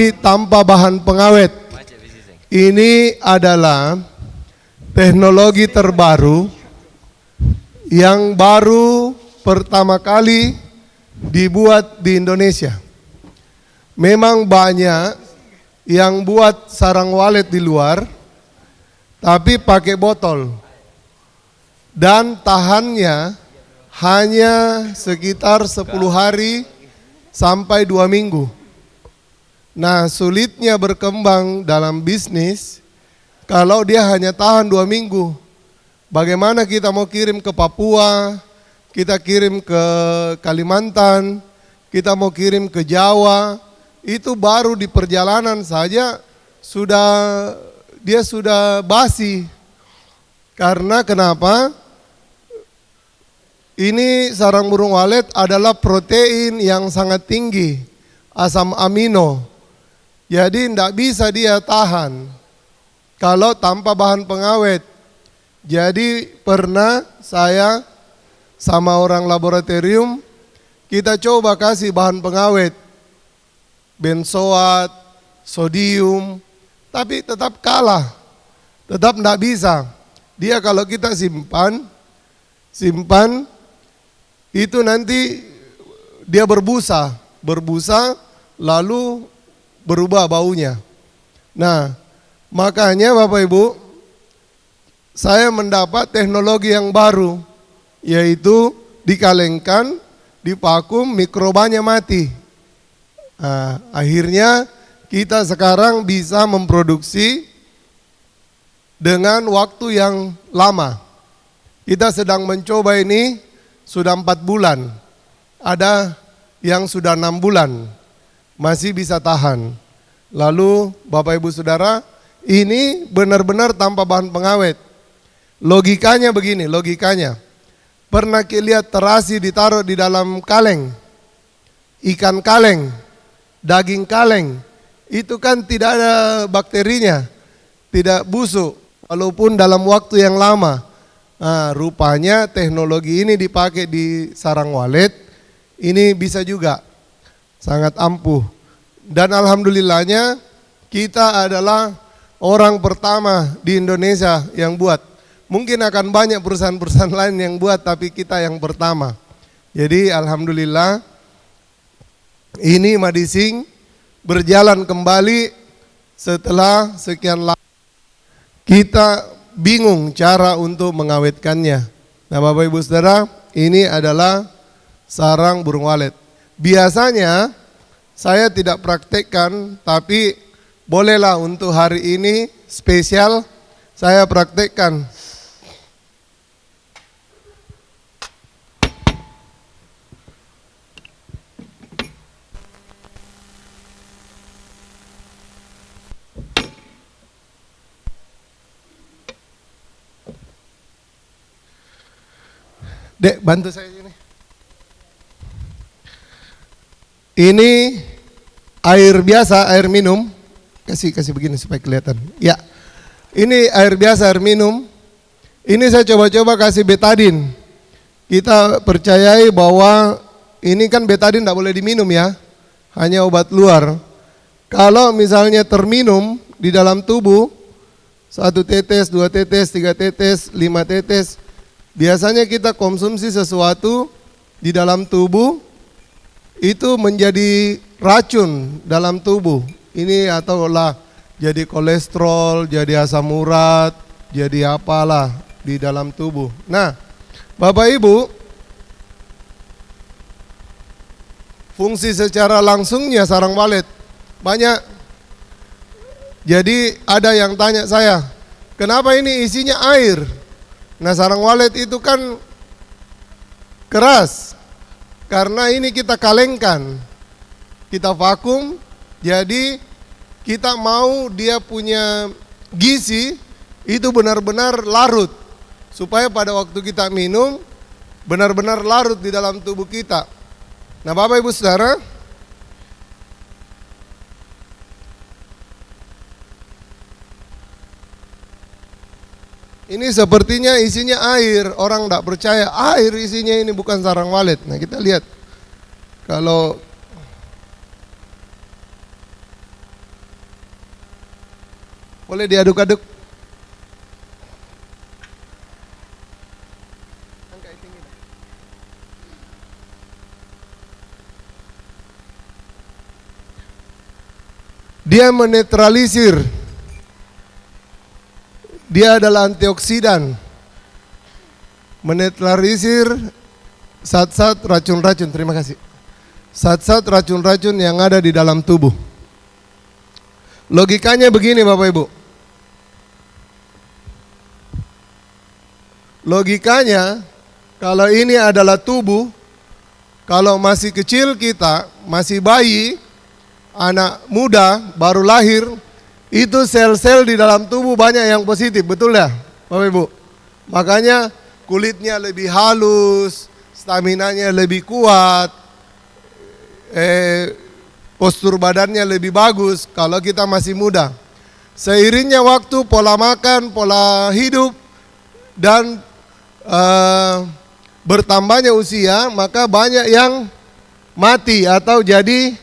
tapi tanpa bahan pengawet. Ini adalah teknologi terbaru yang baru pertama kali dibuat di Indonesia. Memang banyak yang buat sarang walet di luar, tapi pakai botol. Dan tahannya hanya sekitar 10 hari sampai 2 minggu. Nah, sulitnya berkembang dalam bisnis kalau dia hanya tahan 2 minggu. Bagaimana kita mau kirim ke Papua, kita kirim ke Kalimantan, kita mau kirim ke Jawa, itu baru di perjalanan saja dia sudah basi. Karena kenapa? Ini sarang burung walet adalah protein yang sangat tinggi, asam amino. Jadi tidak bisa dia tahan kalau tanpa bahan pengawet. Jadi pernah saya sama orang laboratorium, kita coba kasih bahan pengawet, benzoat, sodium, tapi tetap kalah, tetap tidak bisa. Dia kalau kita simpan, itu nanti dia berbusa lalu berubah baunya. Nah, makanya Bapak Ibu, saya mendapat teknologi yang baru, yaitu dikalengkan, divakum, mikrobanya mati. Nah, akhirnya kita sekarang bisa memproduksi dengan waktu yang lama. Kita sedang mencoba ini sudah 4 bulan. Ada yang sudah 6 bulan, masih bisa tahan. Lalu Bapak Ibu Saudara, ini benar-benar tanpa bahan pengawet. Logikanya begini, logikanya. Pernah lihat terasi ditaruh di dalam kaleng, ikan kaleng, daging kaleng, itu kan tidak ada bakterinya, tidak busuk, walaupun dalam waktu yang lama. Nah, rupanya teknologi ini dipakai di sarang walet, ini bisa juga, sangat ampuh. Dan alhamdulillahnya kita adalah orang pertama di Indonesia yang buat. Mungkin akan banyak perusahaan-perusahaan lain yang buat, tapi kita yang pertama. Jadi alhamdulillah ini Madising berjalan kembali setelah sekian lama. Kita bingung cara untuk mengawetkannya. Nah Bapak Ibu Saudara, ini adalah sarang burung walet. Biasanya saya tidak praktekkan, tapi bolehlah untuk hari ini spesial saya praktekkan. Dek, bantu saya ini. Ini air biasa, air minum. Kasih begini supaya kelihatan. Ya, ini air biasa, air minum. Ini saya coba-coba kasih betadin. Kita percayai bahwa ini kan betadin tidak boleh diminum ya, hanya obat luar. Kalau misalnya terminum di dalam tubuh, 1 tetes, 2 tetes, 3 tetes, 5 tetes, biasanya kita konsumsi sesuatu di dalam tubuh, itu menjadi racun dalam tubuh. Ini ataulah jadi kolesterol, jadi asam urat, jadi apalah di dalam tubuh. Nah, Bapak Ibu, fungsi secara langsungnya sarang walet banyak. Jadi ada yang tanya saya, kenapa ini isinya air? Nah sarang walet itu kan keras, karena ini kita kalengkan, kita vakum, jadi kita mau dia punya gizi itu benar-benar larut, supaya pada waktu kita minum, benar-benar larut di dalam tubuh kita. Nah Bapak Ibu Saudara, ini sepertinya isinya air, orang tidak percaya air isinya, ini bukan sarang walet. Nah kita lihat, kalau Boleh diaduk-aduk. Dia menetralisir. Dia adalah antioksidan. Menetralisir zat-zat racun-racun, terima kasih. Zat-zat racun-racun yang ada di dalam tubuh. Logikanya begini Bapak Ibu. Logikanya kalau ini adalah tubuh, kalau masih kecil kita, masih bayi, anak muda baru lahir, itu sel-sel di dalam tubuh banyak yang positif, betul ya Bapak Ibu? Makanya kulitnya lebih halus, staminanya lebih kuat, postur badannya lebih bagus kalau kita masih muda. Seiringnya waktu, pola makan, pola hidup, dan bertambahnya usia, maka banyak yang mati atau jadi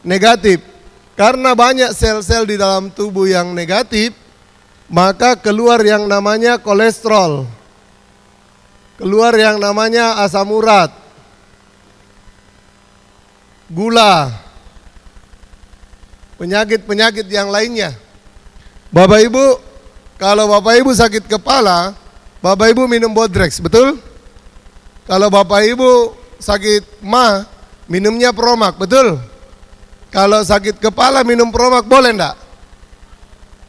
negatif. Karena banyak sel-sel di dalam tubuh yang negatif, maka keluar yang namanya kolesterol, keluar yang namanya asam urat, gula, penyakit-penyakit yang lainnya. Bapak Ibu, kalau Bapak Ibu sakit kepala, Bapak Ibu minum Bodrex, betul? Kalau Bapak Ibu sakit mah, minumnya Promax, betul? Kalau sakit kepala minum Promax boleh enggak?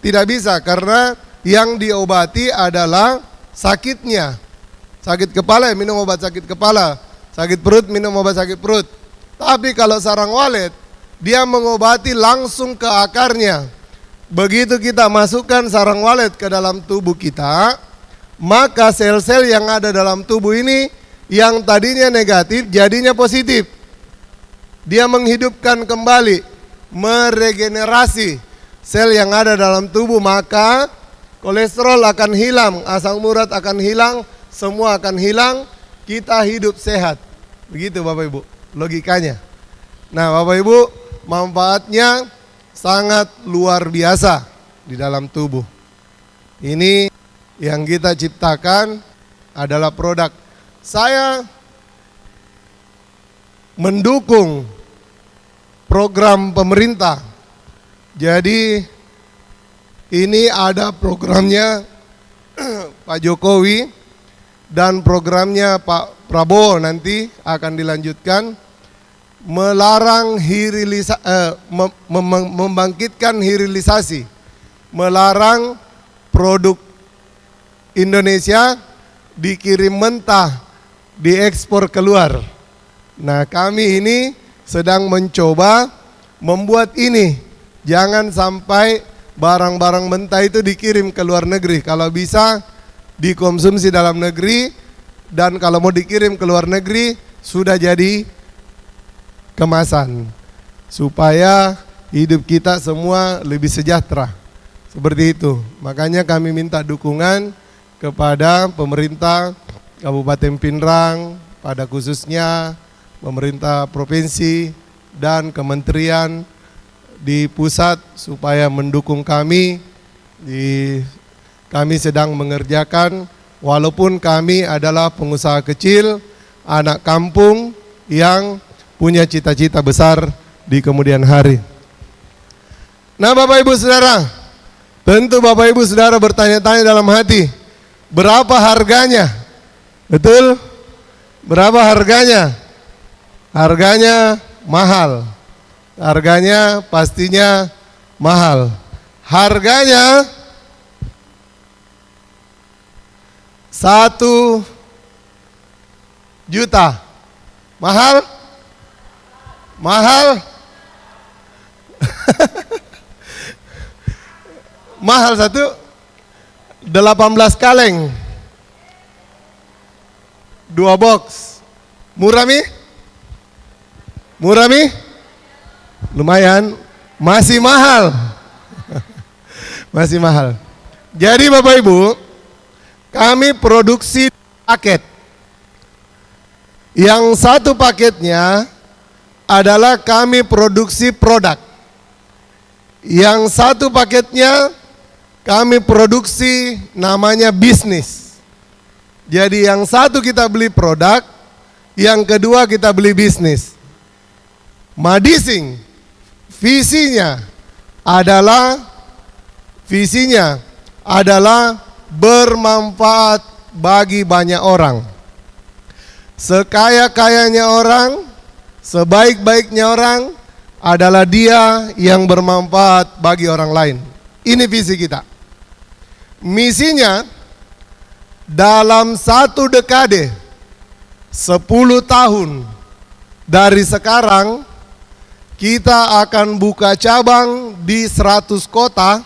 Tidak bisa, karena yang diobati adalah sakitnya. Sakit kepala minum obat sakit kepala, sakit perut minum obat sakit perut. Tapi kalau sarang walet, dia mengobati langsung ke akarnya. Begitu kita masukkan sarang walet ke dalam tubuh kita, maka sel-sel yang ada dalam tubuh ini yang tadinya negatif jadinya positif. Dia menghidupkan kembali, meregenerasi sel yang ada dalam tubuh, maka kolesterol akan hilang, asam urat akan hilang, semua akan hilang, kita hidup sehat. Begitu Bapak Ibu logikanya. Nah Bapak Ibu, manfaatnya sangat luar biasa di dalam tubuh. Ini yang kita ciptakan adalah produk. Saya mendukung program pemerintah. Jadi ini ada programnya Pak Jokowi dan programnya Pak Prabowo nanti akan dilanjutkan, melarang membangkitkan hilirisasi, melarang produk Indonesia dikirim mentah, diekspor keluar. Nah kami ini sedang mencoba membuat ini, jangan sampai barang-barang mentah itu dikirim ke luar negeri. Kalau bisa dikonsumsi dalam negeri, dan kalau mau dikirim ke luar negeri sudah jadi kemasan, supaya hidup kita semua lebih sejahtera. Seperti itu. Makanya kami minta dukungan kepada pemerintah Kabupaten Pinrang, pada khususnya pemerintah provinsi dan kementerian di pusat, supaya mendukung kami. Kami sedang mengerjakan, walaupun kami adalah pengusaha kecil, anak kampung yang punya cita-cita besar di kemudian hari. Nah Bapak Ibu Saudara, tentu Bapak Ibu Saudara bertanya-tanya dalam hati, berapa harganya? Betul? Berapa harganya? Harganya mahal. Harganya pastinya mahal. Harganya 1 juta. Mahal? Mahal? Mahal 18 kaleng, 2 box. Murah mi? Murah mi? Lumayan. Masih mahal. Masih mahal. Jadi Bapak Ibu, kami produksi paket. Yang satu paketnya adalah kami produksi produk. Yang satu paketnya kami produksi namanya bisnis. Jadi yang satu kita beli produk, yang kedua kita beli bisnis. Madising visinya adalah bermanfaat bagi banyak orang. Sekaya-kayanya orang, sebaik-baiknya orang adalah dia yang bermanfaat bagi orang lain. Ini visi kita. Misinya dalam 1 dekade, 10 tahun dari sekarang, kita akan buka cabang di 100 kota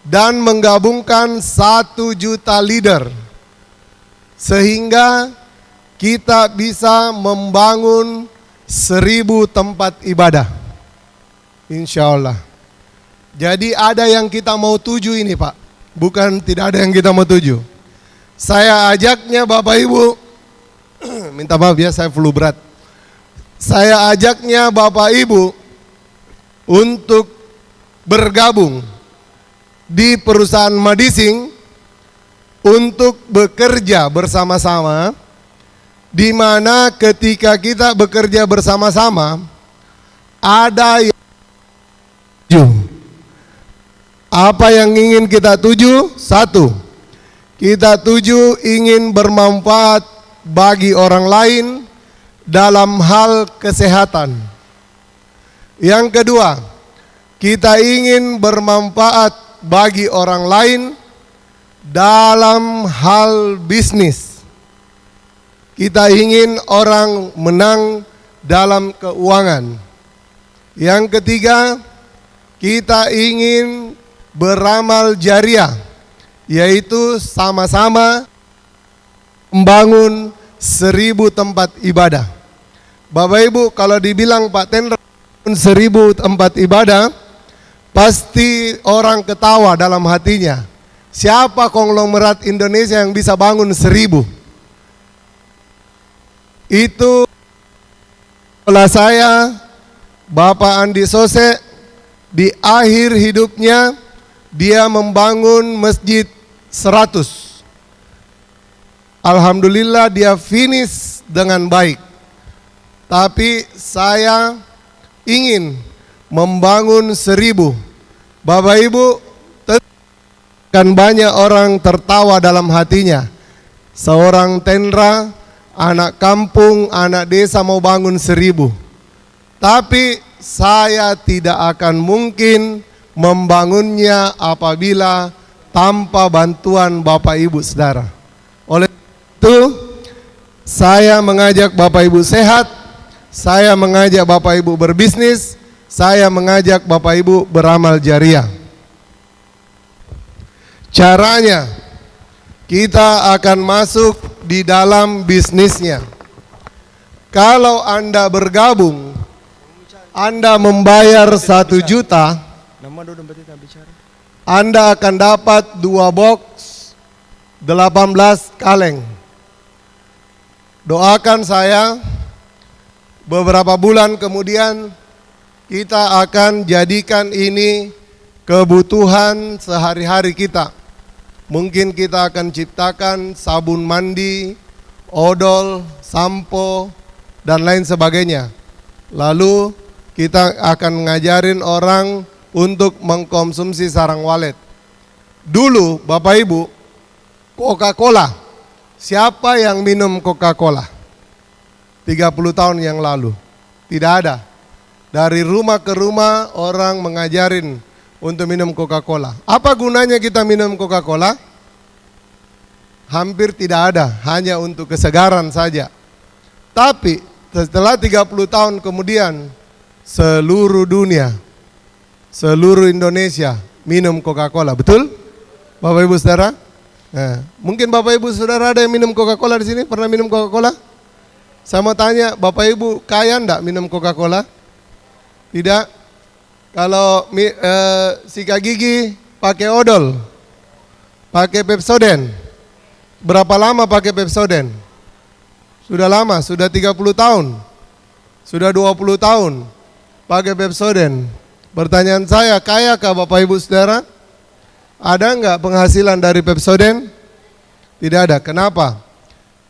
dan menggabungkan 1 juta leader. Sehingga kita bisa membangun 1000 tempat ibadah. Insya Allah. Jadi ada yang kita mau tuju ini Pak. Bukan tidak ada yang kita mau tuju. Saya ajaknya Bapak Ibu, minta maaf ya saya flu berat. Saya ajaknya Bapak Ibu untuk bergabung di perusahaan Madising untuk bekerja bersama-sama, di mana ketika kita bekerja bersama-sama ada yang tuju. Apa yang ingin kita tuju? 1, kita tuju ingin bermanfaat bagi orang lain dalam hal kesehatan. Yang kedua, kita ingin bermanfaat bagi orang lain dalam hal bisnis. Kita ingin orang menang dalam keuangan. Yang ketiga, kita ingin beramal jariah, yaitu sama-sama membangun 1000 tempat ibadah. Bapak Ibu, kalau dibilang Pak Tendra 1000 tempat ibadah, pasti orang ketawa dalam hatinya. Siapa konglomerat Indonesia yang bisa bangun 1000? Itu setelah saya, Bapak Andi Sose, di akhir hidupnya dia membangun masjid 100. Alhamdulillah dia finish dengan baik. Tapi saya ingin membangun 1000. Bapak Ibu, kan banyak orang tertawa dalam hatinya. Seorang Tendra, anak kampung, anak desa mau bangun 1000. Tapi saya tidak akan mungkin membangunnya apabila tanpa bantuan Bapak Ibu Saudara. Oleh itu, saya mengajak Bapak Ibu sehat, saya mengajak Bapak Ibu berbisnis, saya mengajak Bapak Ibu beramal jariah. Caranya, kita akan masuk di dalam bisnisnya. Kalau Anda bergabung, Anda membayar 1 juta, Anda akan dapat 2 box 18 kaleng. Doakan saya, beberapa bulan kemudian kita akan jadikan ini kebutuhan sehari-hari kita. Mungkin kita akan ciptakan sabun mandi, odol, sampo, dan lain sebagainya. Lalu kita akan ngajarin orang untuk mengkonsumsi sarang walet. Dulu Bapak Ibu, Coca-Cola, siapa yang minum Coca-Cola? 30 tahun yang lalu, tidak ada. Dari rumah ke rumah orang mengajarin untuk minum Coca-Cola. Apa gunanya kita minum Coca-Cola? Hampir tidak ada, hanya untuk kesegaran saja. Tapi setelah 30 tahun kemudian, seluruh dunia, seluruh Indonesia minum Coca-Cola, betul? Bapak Ibu Saudara? Nah, mungkin Bapak Ibu Saudara ada yang minum Coca-Cola di sini? Pernah minum Coca-Cola? Saya mau tanya, Bapak Ibu kaya enggak minum Coca-Cola? Tidak. Kalau sikat gigi pakai odol, pakai Pepsodent. Berapa lama pakai Pepsodent? Sudah lama, sudah 30 tahun. Sudah 20 tahun pakai Pepsodent. Pertanyaan saya, kayakah Bapak Ibu Saudara? Ada nggak penghasilan dari Pepsodent? Tidak ada. Kenapa?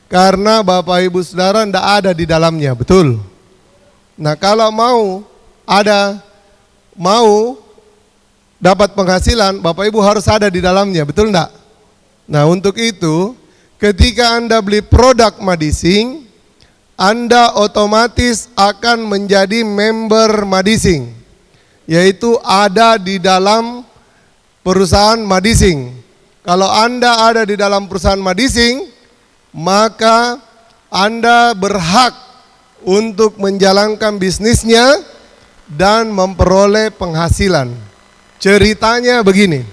Karena Bapak Ibu Saudara tidak ada di dalamnya, betul? Nah, kalau mau dapat penghasilan, Bapak Ibu harus ada di dalamnya, betul enggak? Nah, untuk itu, ketika Anda beli produk Madising, Anda otomatis akan menjadi member Madising, yaitu ada di dalam perusahaan Madising. Kalau Anda ada di dalam perusahaan Madising, maka Anda berhak untuk menjalankan bisnisnya dan memperoleh penghasilan. Ceritanya begini,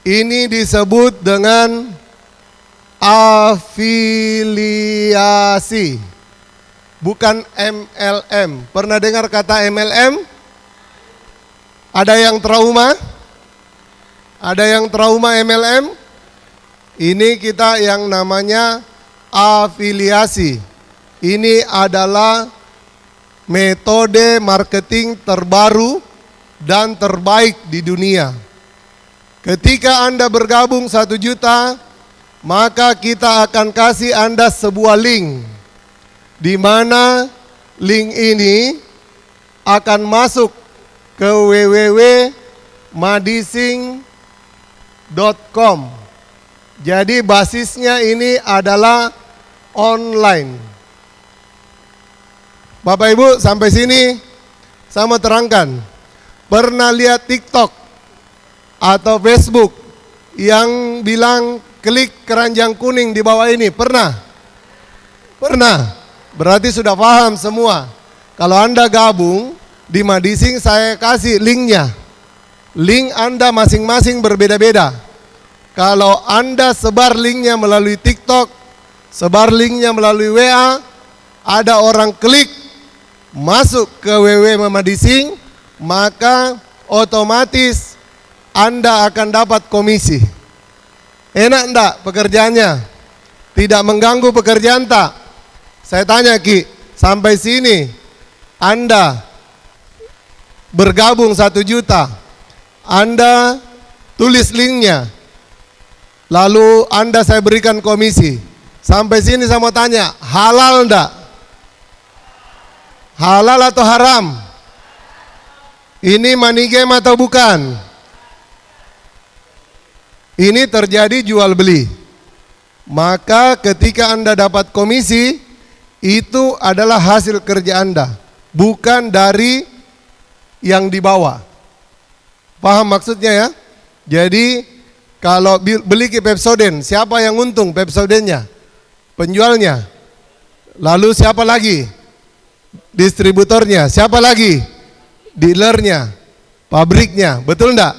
ini disebut dengan afiliasi, bukan MLM. Pernah dengar kata MLM? Ada yang trauma? Ada yang trauma MLM? Ini kita yang namanya afiliasi. Ini adalah metode marketing terbaru dan terbaik di dunia. Ketika Anda bergabung 1 juta, maka kita akan kasih Anda sebuah link, di mana link ini akan masuk ke www.madising.com. Jadi basisnya ini adalah online. Bapak Ibu, sampai sini saya mau terangkan. Pernah lihat TikTok atau Facebook yang bilang klik keranjang kuning di bawah ini? Pernah? Pernah. Berarti sudah paham semua. Kalau Anda gabung di Madising, saya kasih linknya. Link Anda masing-masing berbeda-beda. Kalau Anda sebar linknya melalui TikTok, sebar linknya melalui WA, ada orang klik masuk ke www.madising, maka otomatis Anda akan dapat komisi. Enak enggak pekerjaannya? Tidak mengganggu pekerjaan tak? Saya tanya Ki, sampai sini Anda bergabung 1 juta, Anda tulis linknya, lalu Anda saya berikan komisi. Sampai sini saya mau tanya, halal enggak? Halal atau haram? Ini money game atau bukan? Ini terjadi jual beli. Maka ketika Anda dapat komisi, itu adalah hasil kerja Anda, bukan dari yang dibawa. Paham maksudnya ya? Jadi kalau beli ke Pepsodent, siapa yang untung? Pepsodentnya, penjualnya. Lalu siapa lagi? Distributornya. Siapa lagi? Dealernya, pabriknya. Betul enggak?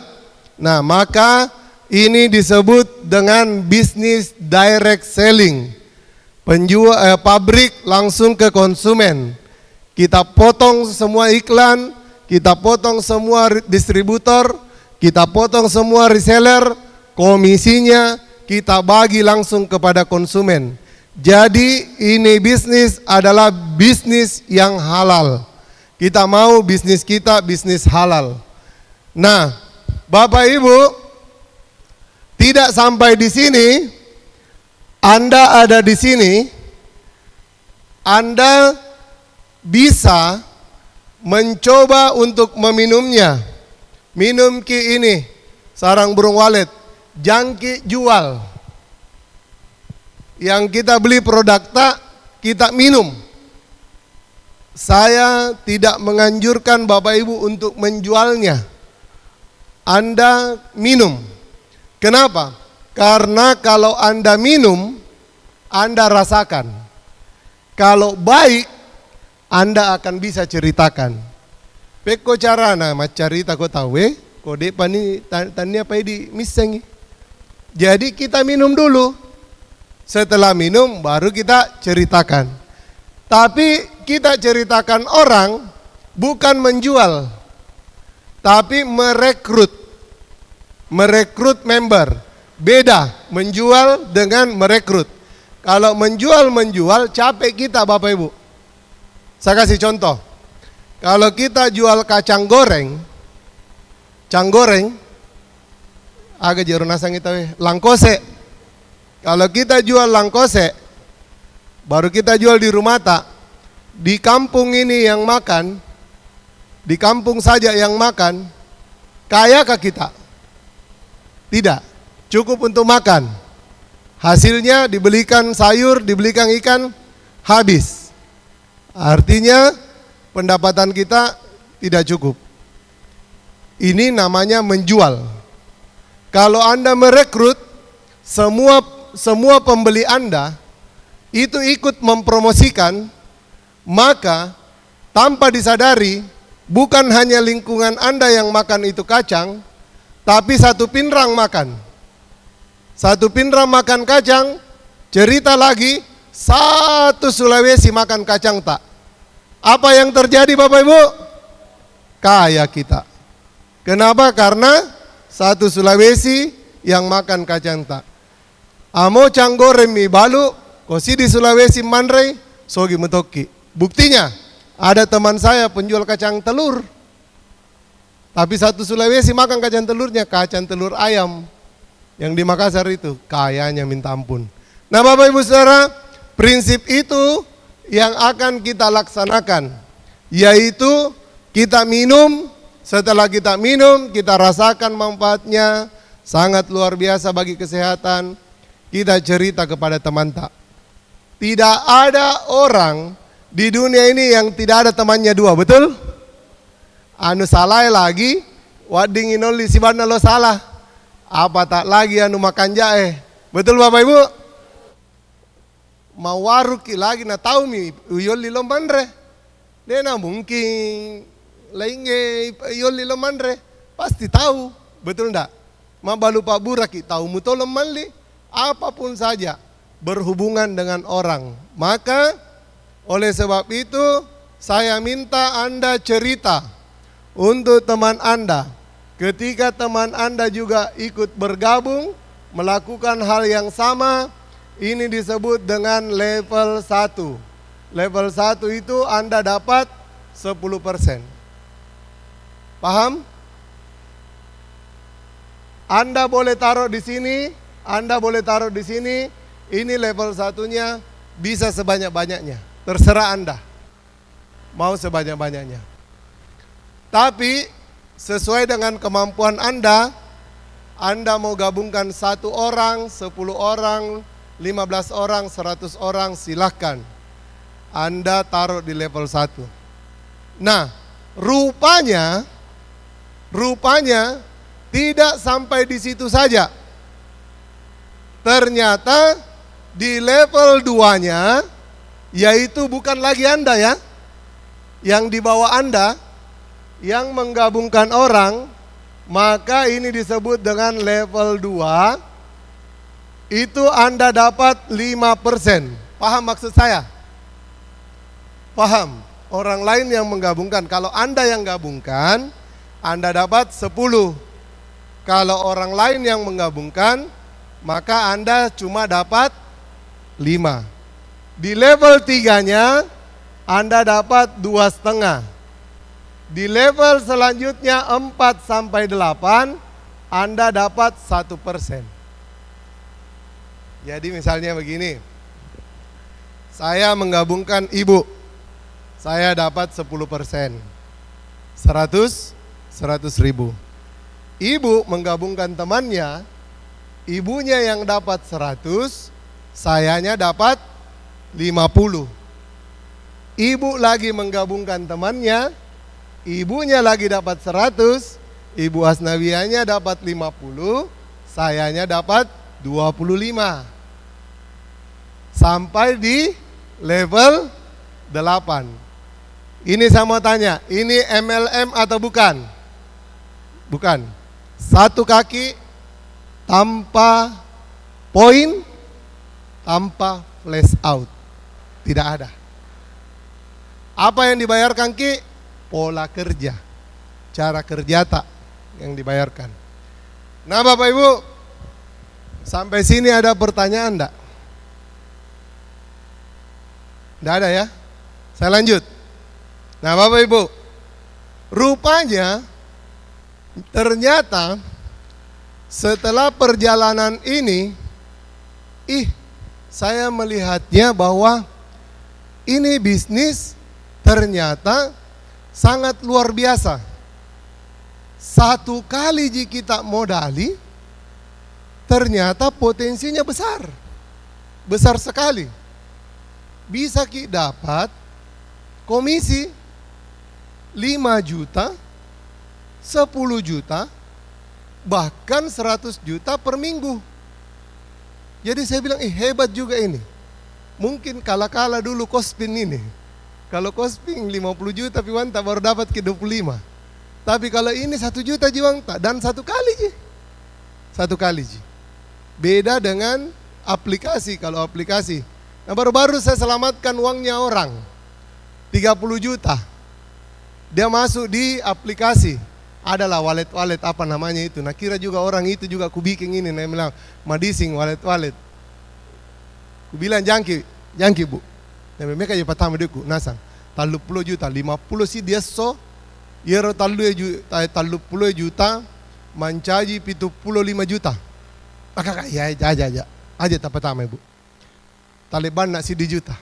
Nah, maka ini disebut dengan bisnis direct selling. Pabrik langsung ke konsumen. Kita potong semua iklan, kita potong semua distributor, kita potong semua reseller, komisinya kita bagi langsung kepada konsumen. Jadi ini bisnis adalah bisnis yang halal. Kita mau bisnis kita bisnis halal. Nah, Bapak Ibu, tidak sampai di sini, Anda ada di sini, Anda bisa mencoba untuk meminumnya. Minum Ki ini, sarang burung walet, jangki jual. Yang kita beli produk tak, kita minum. Saya tidak menganjurkan Bapak Ibu untuk menjualnya. Anda minum. Kenapa? Karena kalau Anda minum, Anda rasakan. Kalau baik, Anda akan bisa ceritakan. Peko carana macarita ko tahu kode pani tanya apa di misengi. Jadi kita minum dulu. Setelah minum baru kita ceritakan. Tapi kita ceritakan orang bukan menjual, tapi merekrut. Merekrut member. Beda menjual dengan merekrut. Kalau menjual capek kita Bapak Ibu. Saya kasih contoh. Kalau kita jual kacang goreng, Aga jero nasang itu langkose. Kalau kita jual langkose, baru kita jual di rumah tak, di kampung ini yang makan, di kampung saja yang makan, kayakah kita? Tidak, cukup untuk makan. Hasilnya dibelikan sayur, dibelikan ikan, habis. Artinya pendapatan kita tidak cukup. Ini namanya menjual. Kalau Anda merekrut, semua pembeli Anda itu ikut mempromosikan, maka tanpa disadari, bukan hanya lingkungan Anda yang makan itu kacang, tapi satu pinrang makan. Satu pinrang makan kacang, cerita lagi, satu Sulawesi makan kacang tak. Apa yang terjadi Bapak Ibu? Kaya kita. Kenapa? Karena satu Sulawesi yang makan kacang tak. Amo canggorem mi balu, kosi di Sulawesi manrei, sogi metoki. Buktinya, ada teman saya penjual kacang telur. Tapi satu Sulawesi makan kacang telurnya, kacang telur ayam. Yang di Makassar itu, kayanya minta ampun. Nah Bapak Ibu Saudara, prinsip itu yang akan kita laksanakan. Yaitu kita minum, setelah kita minum, kita rasakan manfaatnya, sangat luar biasa bagi kesehatan. Kita cerita kepada teman tak. Tidak ada orang di dunia ini yang tidak ada temannya dua, betul? Anu salah lagi, wading inoli si bana lo salah. Apa tak lagi anu makan jahe. Betul Bapak Ibu? Mau waruki lagi na tahu mi uyoli lo mandre. Dena mungkin lainge uyoli lo mandre. Pasti tahu, betul ndak? Ma balu Pak Buraki tahu mutolo manli. Apapun saja berhubungan dengan orang. Maka oleh sebab itu saya minta Anda cerita untuk teman Anda. Ketika teman Anda juga ikut bergabung melakukan hal yang sama, ini disebut dengan level 1. Level 1 itu Anda dapat 10%. Paham? Anda boleh taruh di sini, Anda boleh taruh di sini. Ini level 1-nya, bisa sebanyak-banyaknya. Terserah Anda. Mau sebanyak-banyaknya. Tapi sesuai dengan kemampuan Anda mau gabungkan 1 orang, 10 orang, 15 orang, 100 orang, silahkan. Anda taruh di level 1. Nah, rupanya tidak sampai di situ saja. Ternyata di level 2-nya, yaitu bukan lagi Anda ya, yang di bawah Anda, yang menggabungkan orang, maka ini disebut dengan level 2. Itu Anda dapat 5%. Paham maksud saya? Paham? Orang lain yang menggabungkan. Kalau Anda yang gabungkan, Anda dapat 10. Kalau orang lain yang menggabungkan, maka Anda cuma dapat 5. Di level 3-nya, Anda dapat 2,5. Di level selanjutnya 4 sampai 8, Anda dapat 1%. Jadi misalnya begini, saya menggabungkan ibu, saya dapat 10%, 100 ribu. Ibu menggabungkan temannya, ibunya yang dapat 100, sayanya dapat 50. Ibu lagi menggabungkan temannya, ibunya lagi dapat 100, ibu Asnawianya dapat 50, sayanya dapat 25. Sampai di level 8. Ini saya mau tanya, ini MLM atau bukan? Bukan. Satu kaki tanpa poin, tanpa flash out. Tidak ada. Apa yang dibayarkan Ki? Pola kerja, cara kerja tak yang dibayarkan. Nah Bapak Ibu, sampai sini ada pertanyaan enggak? Enggak ada ya? Saya lanjut. Nah Bapak Ibu, rupanya ternyata Setelah perjalanan ini, saya melihatnya bahwa ini bisnis ternyata sangat luar biasa. Satu kali jika kita modali, ternyata potensinya besar. Besar sekali. Bisa kita dapat komisi 5 juta, 10 juta, bahkan 100 juta per minggu. Jadi saya bilang, hebat juga ini. Mungkin kala-kala dulu Kospin ini. Kalau Kospin 50 juta Piwanta baru dapat ke 25. Tapi kalau ini 1 juta Jiwanta dan satu kali ji. Satu kali ji. Beda dengan aplikasi. Kalau aplikasi, nah baru-baru saya selamatkan uangnya orang 30 juta. Dia masuk di aplikasi. Adalah wallet apa namanya itu. Nah kira juga orang itu juga aku bikin ini. Nah bilang madising wallet. Aku bilang jangki bu. Nah mereka je pertama deku nasang 30 juta, 50 sih dia so. Yero 30 juta mancaji 75 juta. Maka ya aja tak pertama ibu. Taliban nak sidi juta.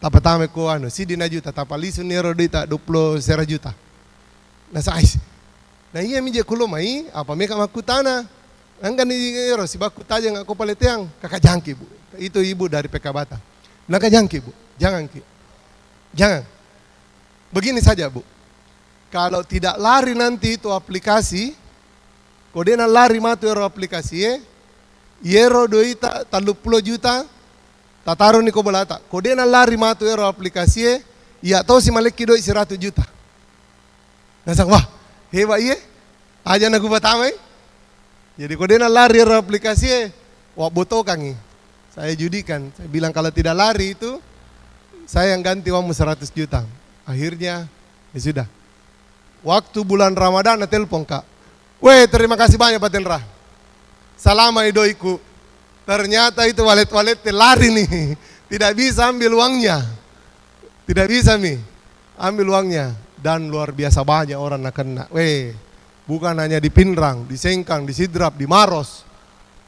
Tak pertama ko sidi na juta, tak palisu nero dita 20 juta. Nah sais. Nah iya mije kulo mai apa mereka maku tanah. Angkan ni ero si baku taja ngako paleteang kakak jangki bu. Itu ibu dari PK Bata. Nah kakak jangki bu. Jangan ki. Jangan. Begini saja bu. Kalau tidak lari nanti itu aplikasi, kodena lari matu ero aplikasi yero doita 30 juta, tataru ni ko bolata. Kodena lari matu ero aplikasi ya tau si maleki doi 100 juta. Nasang wah hebat iya, aja nagu pertama. Jadi kodena lari ero aplikasi wah botokan saya judikan. Saya bilang kalau tidak lari itu saya yang ganti uangmu 100 juta. Akhirnya ya sudah. Waktu bulan Ramadan telepon kak. Weh terima kasih banyak Pak Tenra. Salama idoiku. Ternyata itu wallet lari nih. Tidak bisa ambil uangnya. Tidak bisa ambil uangnya. Dan luar biasa banyak orang nak kena. Weh bukan hanya di Pinrang, di Sengkang, di Sidrap, di Maros,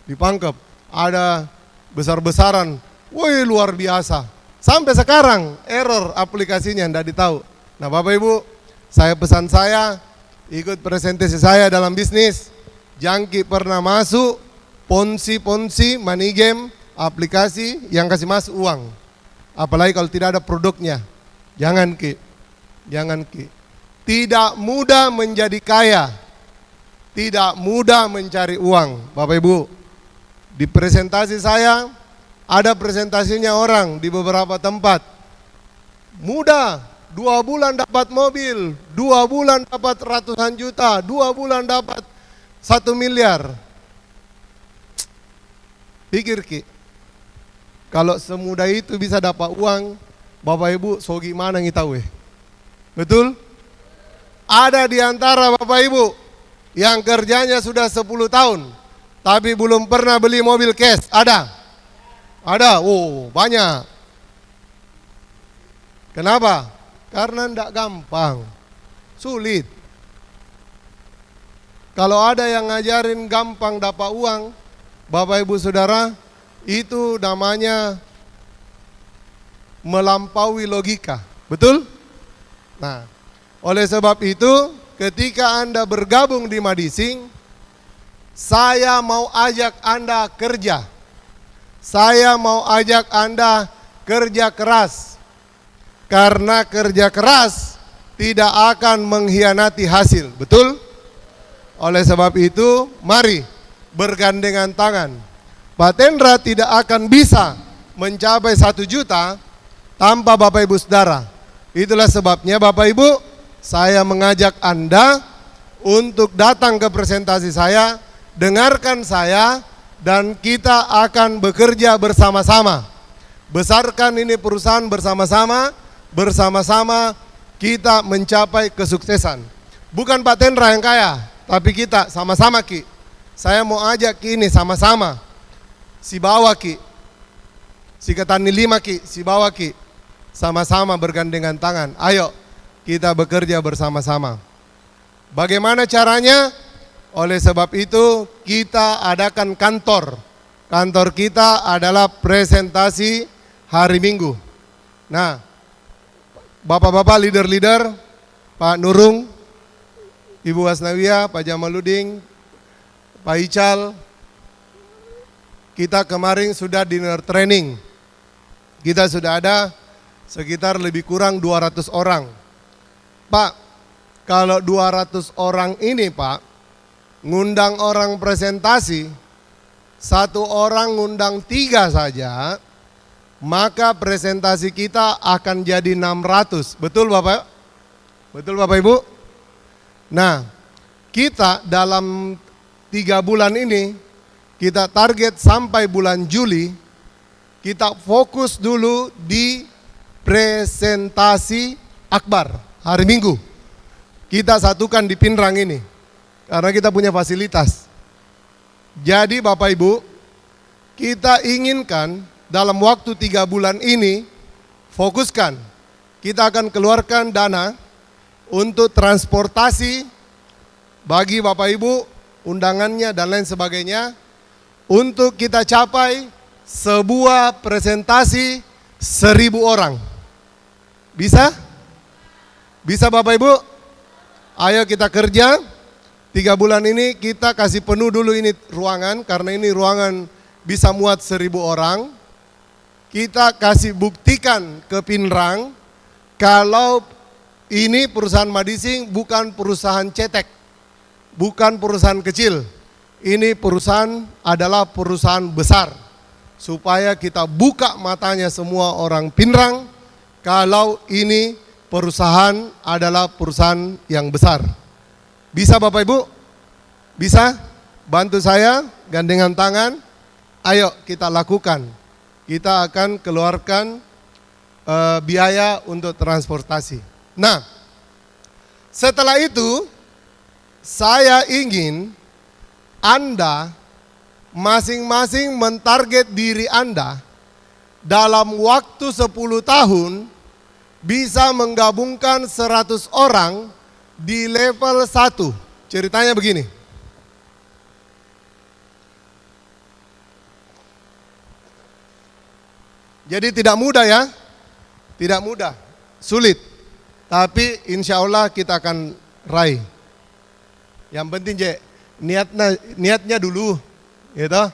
di Pangkep. Ada besar-besaran. Wih luar biasa. Sampai sekarang error aplikasinya tidak ditahu. Nah Bapak Ibu, saya pesan saya ikut presentasi saya dalam bisnis. Jangki pernah masuk ponzi, money game, aplikasi yang kasih masuk uang. Apalagi kalau tidak ada produknya. Jangan ki. Tidak mudah menjadi kaya. Tidak mudah mencari uang. Bapak Ibu, di presentasi saya ada presentasinya orang di beberapa tempat. Mudah, 2 bulan dapat mobil, 2 bulan dapat ratusan juta, 2 bulan dapat 1 miliar. Pikir ki, kalau semudah itu bisa dapat uang, Bapak Ibu, so gimana kita weh? Betul? Ada di antara Bapak Ibu yang kerjanya sudah 10 tahun, tapi belum pernah beli mobil cash. Ada? Ada, banyak. Kenapa? Karena tidak gampang, sulit. Kalau ada yang ngajarin gampang dapat uang, Bapak Ibu Saudara, itu namanya melampaui logika. Betul? Nah, oleh sebab itu ketika Anda bergabung di Madising, saya mau ajak Anda kerja. Saya mau ajak Anda kerja keras. Karena kerja keras tidak akan mengkhianati hasil. Betul? Oleh sebab itu, mari bergandengan tangan. Pak Tendra tidak akan bisa mencapai 1 juta tanpa Bapak Ibu Saudara. Itulah sebabnya Bapak Ibu, saya mengajak Anda untuk datang ke presentasi saya, dengarkan saya, dan kita akan bekerja bersama-sama. Besarkan ini perusahaan bersama-sama, bersama-sama kita mencapai kesuksesan. Bukan Pak Tendra yang kaya, tapi kita sama-sama ki. Saya mau ajak ki ini sama-sama. Si bawa ki, si Ketani 5 ki, si bawa ki. Sama-sama bergandengan tangan. Ayo kita bekerja bersama-sama. Bagaimana caranya? Oleh sebab itu kita adakan kantor. Kantor kita adalah presentasi hari Minggu. Nah, Bapak-bapak leader-leader, Pak Nurung, Ibu Wasnawiyah, Pak Jamaludin, Pak Ical, kita kemarin sudah dinner training. Kita sudah ada sekitar lebih kurang 200 orang. Pak, kalau 200 orang ini Pak, ngundang orang presentasi, satu orang ngundang 3 saja, maka presentasi kita akan jadi 600. Betul Bapak? Betul Bapak Ibu? Nah, kita dalam 3 bulan ini, kita target sampai bulan Juli, kita fokus dulu di presentasi akbar hari Minggu. Kita satukan di Pinrang ini, karena kita punya fasilitas. Jadi Bapak Ibu, kita inginkan dalam waktu 3 bulan ini, fokuskan, kita akan keluarkan dana untuk transportasi bagi Bapak Ibu, undangannya dan lain sebagainya, untuk kita capai sebuah presentasi 1000 orang. Bisa? Bisa Bapak Ibu? Ayo kita kerja. 3 bulan ini kita kasih penuh dulu ini ruangan, karena ini ruangan bisa muat 1000 orang. Kita kasih buktikan ke Pinrang kalau ini perusahaan Madising bukan perusahaan cetek, bukan perusahaan kecil. Ini perusahaan adalah perusahaan besar, supaya kita buka matanya semua orang Pinrang kalau ini perusahaan adalah perusahaan yang besar. Bisa Bapak Ibu? Bisa? Bantu saya, gandengan tangan. Ayo kita lakukan. Kita akan keluarkan biaya untuk transportasi. Nah, setelah itu saya ingin Anda masing-masing mentarget diri Anda dalam waktu 10 tahun bisa menggabungkan 100 orang di level 1. Ceritanya begini. Jadi tidak mudah ya, tidak mudah, sulit. Tapi insya Allah kita akan raih. Yang penting niatnya dulu, gitu.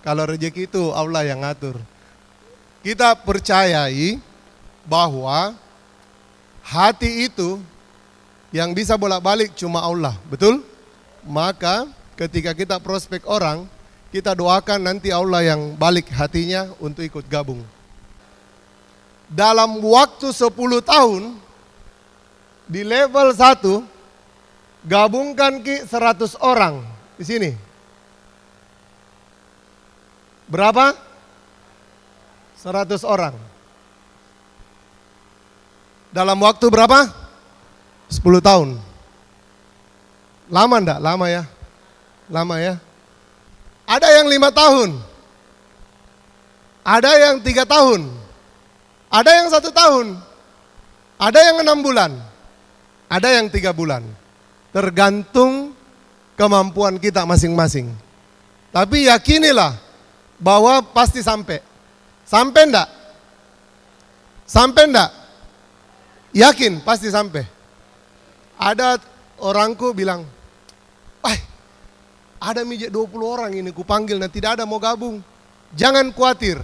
Kalau rezeki itu Allah yang ngatur. Kita percayai bahwa hati itu yang bisa bolak-balik cuma Allah, betul? Maka ketika kita prospek orang, kita doakan nanti Allah yang balik hatinya untuk ikut gabung. Dalam waktu 10 tahun, di level 1, gabungkan 100 orang di sini. Berapa? 100 orang. Dalam waktu berapa? 10 tahun. Lama enggak? Lama ya? Lama ya? Ada yang 5 tahun. Ada yang 3 tahun. Ada yang 1 tahun. Ada yang 6 bulan. Ada yang 3 bulan. Tergantung kemampuan kita masing-masing. Tapi yakinilah bahwa pasti sampai. Sampai enggak? Sampai enggak? Yakin pasti sampai. Ada orangku bilang, ada mijek 20 orang ini kupanggil dan tidak ada mau gabung. Jangan khawatir.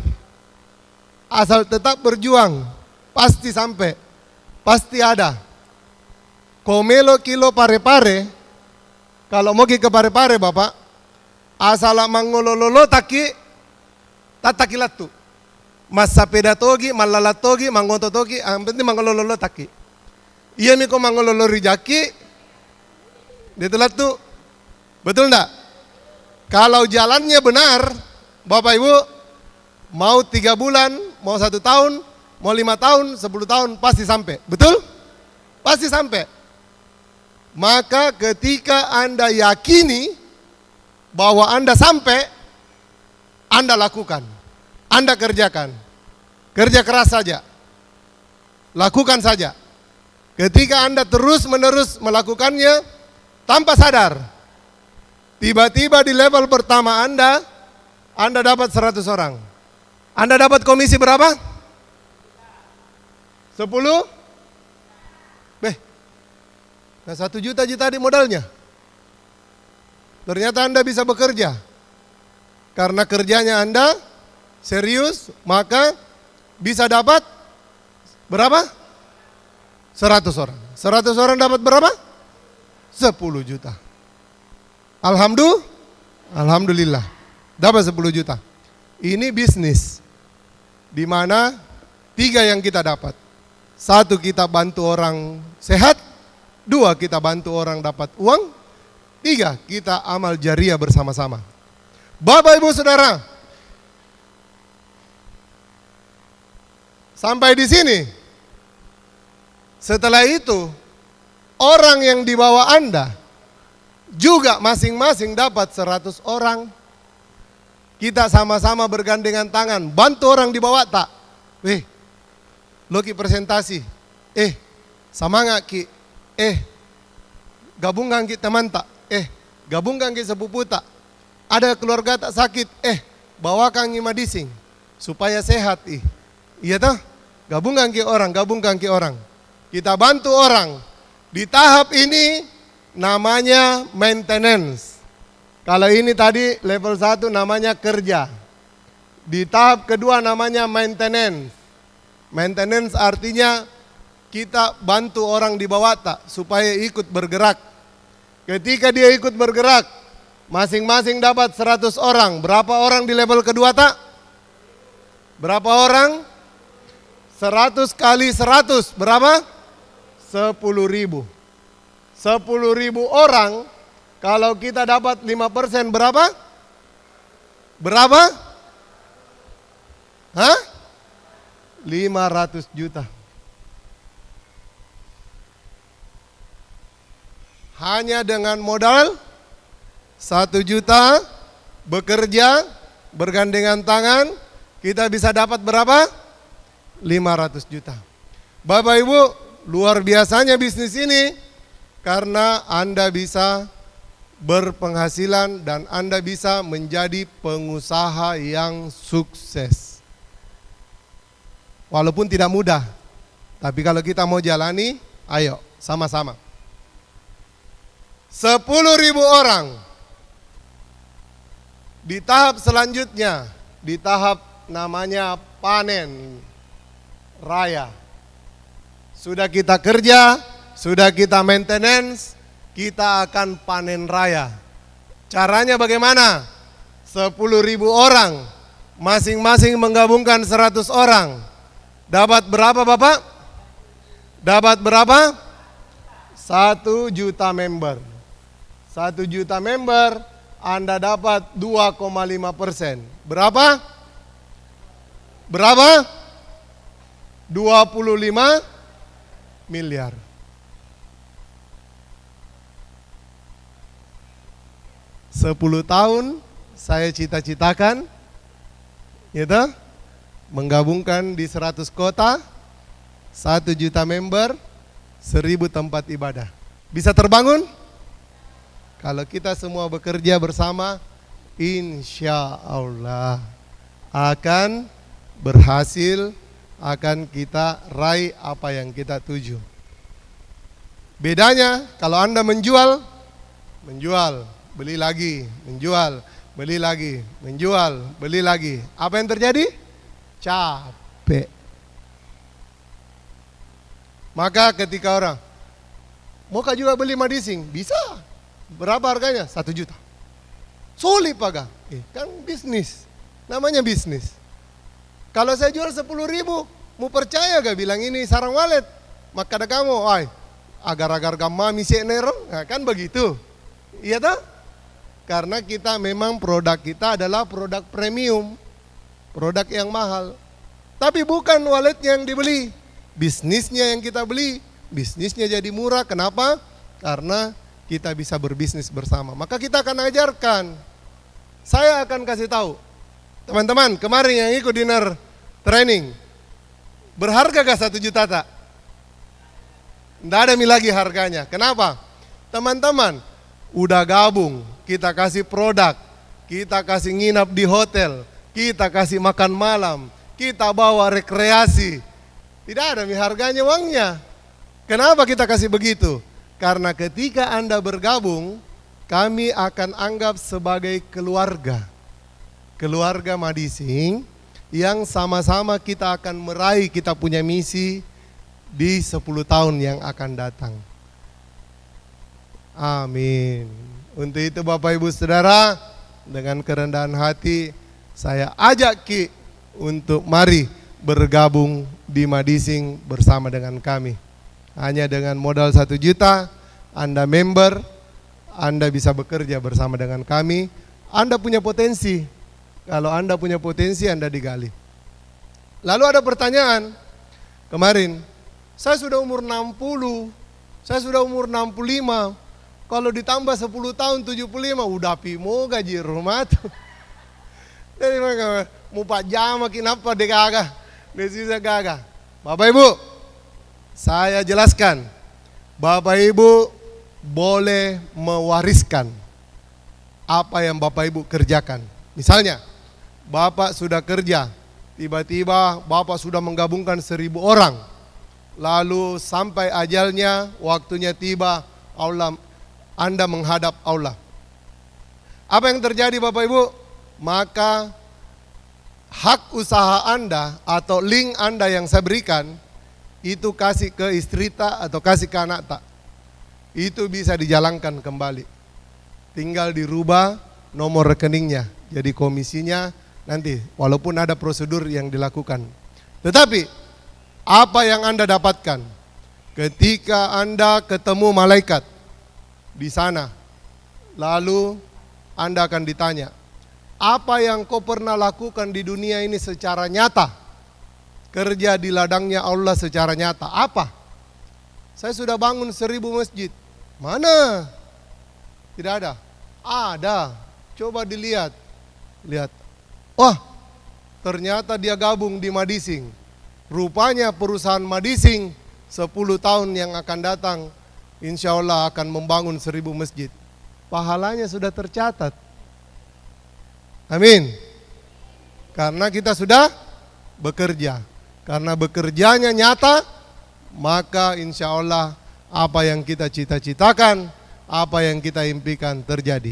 Asal tetap berjuang, pasti sampai. Pasti ada. Komelo kilo pare-pare, kalau mau ke pare-pare Bapak, asal mangolololo taki, tatakilatu. Mas sapeda togi, malala togi, mangoto togi, yang penting mangolololo taki. Iya miko mangololo rijaki, ditelat tuh, betul enggak? Kalau jalannya benar, Bapak Ibu, mau 3 bulan, mau 1 tahun, mau 5 tahun, 10 tahun, pasti sampai, betul? Pasti sampai. Maka ketika Anda yakini bahwa Anda sampai, Anda lakukan, Anda kerjakan, kerja keras saja, lakukan saja. Ketika Anda terus-menerus melakukannya tanpa sadar, Tiba-tiba di level pertama Anda dapat 100 orang. Anda dapat komisi berapa? 10? Nah 1 juta tadi modalnya. Ternyata Anda bisa bekerja. Karena kerjanya Anda serius, maka bisa dapat berapa? 100 orang. 100 orang dapat berapa? 10 juta. Alhamdulillah. Dapat 10 juta. Ini bisnis. Di mana 3 yang kita dapat. 1, kita bantu orang sehat. 2, kita bantu orang dapat uang. 3, kita amal jariah bersama-sama. Bapak Ibu Saudara, sampai di sini. Setelah itu, orang yang di bawah Anda juga masing-masing dapat 100 orang. Kita sama-sama bergandengan tangan, bantu orang di bawah tak. Lo ki presentasi. Semangat ki. Gabungkan ki teman tak. Gabungkan ki sepupu tak. Ada keluarga tak sakit. Bawakan ki madising supaya sehat. Iya toh? Gabungkan ki orang. Kita bantu orang. Di tahap ini namanya maintenance. Kalau ini tadi level 1 namanya kerja. Di tahap kedua namanya maintenance. Maintenance artinya kita bantu orang di bawah tak supaya ikut bergerak. Ketika dia ikut bergerak, masing-masing dapat 100 orang. Berapa orang di level kedua tak? Berapa orang? 100 kali 100 berapa? 10.000. 10.000 orang, kalau kita dapat 5% berapa? Berapa? 500 juta. Hanya dengan modal 1 juta, bekerja, bergandengan tangan, kita bisa dapat berapa? 500 juta. Bapak Ibu, luar biasanya bisnis ini karena Anda bisa berpenghasilan dan Anda bisa menjadi pengusaha yang sukses. Walaupun tidak mudah, tapi kalau kita mau jalani, ayo sama-sama. 10.000 orang. Di tahap selanjutnya, di tahap namanya panen raya. Sudah kita kerja, sudah kita maintenance, kita akan panen raya. Caranya bagaimana? 10.000 orang, masing-masing menggabungkan 100 orang. Dapat berapa Bapak? Dapat berapa? 1 juta member. 1 juta member, Anda dapat 2,5%. Berapa? Berapa? 25 miliar. Sepuluh tahun saya cita-citakan, gitu, menggabungkan di 100 kota, 1 juta member, 1000 tempat ibadah. Bisa terbangun? Kalau kita semua bekerja bersama, insya Allah akan berhasil, akan kita raih apa yang kita tuju. Bedanya kalau Anda menjual, beli lagi, menjual, beli lagi, menjual, beli lagi. Apa yang terjadi? Capek. Maka ketika orang, mau kak juga beli madising? Bisa. Berapa harganya? 1 juta. Sulit Pak. Kan bisnis. Namanya bisnis. Kalau saya jual 10.000, mau percaya gak bilang ini sarang walet? Maka ada kamu, agar-agar mami nero, nah, kan begitu. Iya toh? Karena kita memang produk kita adalah produk premium, produk yang mahal. Tapi bukan waletnya yang dibeli, bisnisnya yang kita beli. Bisnisnya jadi murah, kenapa? Karena kita bisa berbisnis bersama. Maka kita akan ajarkan. Saya akan kasih tahu. Teman-teman, kemarin yang ikut dinner training, berharga gak 1 juta tak? Tidak ada lagi harganya. Kenapa? Teman-teman, udah gabung kita kasih produk, kita kasih nginap di hotel, kita kasih makan malam, kita bawa rekreasi. Tidak ada harganya uangnya. Kenapa kita kasih begitu? Karena ketika Anda bergabung, kami akan anggap sebagai keluarga. Keluarga Madising yang sama-sama kita akan meraih kita punya misi di 10 tahun yang akan datang. Amin. Untuk itu Bapak Ibu Saudara, dengan kerendahan hati saya ajak Ki untuk mari bergabung di Madising bersama dengan kami. Hanya dengan modal 1 juta, Anda member, Anda bisa bekerja bersama dengan kami. Anda punya potensi. Kalau Anda punya potensi, Anda digali. Lalu ada pertanyaan, kemarin, saya sudah umur 60, saya sudah umur 65, kalau ditambah 10 tahun 75, udah pimo gaji rumah tuh. Jadi mereka mau 4 jam kenapa deh kagak, desisa kagak. Bapak Ibu, saya jelaskan, Bapak Ibu boleh mewariskan apa yang Bapak Ibu kerjakan. Misalnya, Bapak sudah kerja, tiba-tiba Bapak sudah menggabungkan 1000 orang. Lalu sampai ajalnya, waktunya tiba, Anda menghadap Allah. Apa yang terjadi Bapak Ibu? Maka hak usaha Anda atau link Anda yang saya berikan, itu kasih ke istri tak atau kasih ke anak tak. Itu bisa dijalankan kembali. Tinggal dirubah nomor rekeningnya. Jadi komisinya nanti walaupun ada prosedur yang dilakukan. Tetapi apa yang Anda dapatkan ketika Anda ketemu malaikat di sana, lalu Anda akan ditanya, apa yang kau pernah lakukan di dunia ini secara nyata? Kerja di ladangnya Allah secara nyata. Apa? Saya sudah bangun 1000 masjid. Mana? Tidak ada. Ada. Coba dilihat. Lihat. Wah, ternyata dia gabung di Madising. Rupanya perusahaan Madising 10 tahun yang akan datang, insya Allah akan membangun 1000 masjid. Pahalanya sudah tercatat. Amin. Karena kita sudah bekerja. Karena bekerjanya nyata, maka insya Allah apa yang kita cita-citakan, apa yang kita impikan terjadi.